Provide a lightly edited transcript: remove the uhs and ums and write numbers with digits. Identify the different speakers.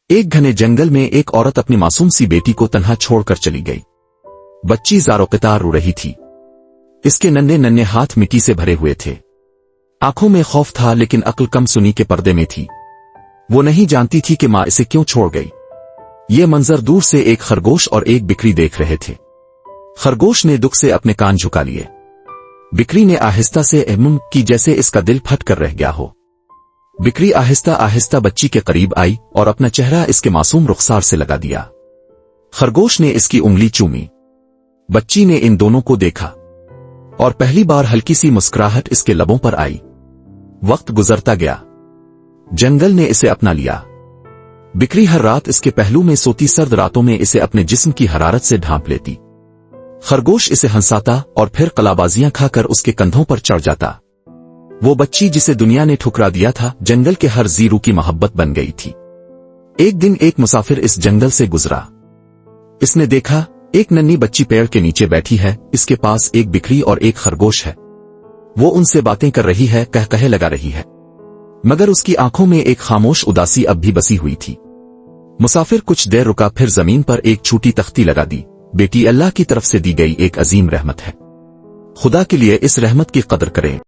Speaker 1: ایک گھنے جنگل میں ایک عورت اپنی معصوم سی بیٹی کو تنہا چھوڑ کر چلی گئی۔ بچی زارو قطار رو رہی تھی۔ اس کے ننھے ننھے ہاتھ مٹی سے بھرے ہوئے تھے۔ آنکھوں میں خوف تھا لیکن عقل کم سنی کے پردے میں تھی۔ وہ نہیں جانتی تھی کہ ماں اسے کیوں چھوڑ گئی۔ یہ منظر دور سے ایک خرگوش اور ایک بکری دیکھ رہے تھے۔ خرگوش نے دکھ سے اپنے کان جھکا لیے۔ بکری نے آہستہ سے اہم کی جیسے اس کا دل پھٹ کر رہ گیا ہو۔ بکری آہستہ آہستہ بچی کے قریب آئی اور اپنا چہرہ اس کے معصوم رخسار سے لگا دیا۔ خرگوش نے اس کی انگلی چومی۔ بچی نے ان دونوں کو دیکھا اور پہلی بار ہلکی سی مسکراہٹ اس کے لبوں پر آئی۔ وقت گزرتا گیا۔ جنگل نے اسے اپنا لیا۔ بکری ہر رات اس کے پہلو میں سوتی، سرد راتوں میں اسے اپنے جسم کی حرارت سے ڈھانپ لیتی۔ خرگوش اسے ہنساتا اور پھر قلابازیاں کھا کر اس کے کندھوں پر چڑھ جاتا۔ وہ بچی جسے دنیا نے ٹھکرا دیا تھا جنگل کے ہر زیرو کی محبت بن گئی تھی۔ ایک دن ایک مسافر اس جنگل سے گزرا۔ اس نے دیکھا ایک ننھی بچی پیڑ کے نیچے بیٹھی ہے، اس کے پاس ایک بکری اور ایک خرگوش ہے۔ وہ ان سے باتیں کر رہی ہے، کہے لگا رہی ہے، مگر اس کی آنکھوں میں ایک خاموش اداسی اب بھی بسی ہوئی تھی۔ مسافر کچھ دیر رکا، پھر زمین پر ایک چھوٹی تختی لگا دی۔ بیٹی اللہ کی طرف سے دی گئی ایک عظیم رحمت ہے، خدا کے لیے اس رحمت کی قدر کریں۔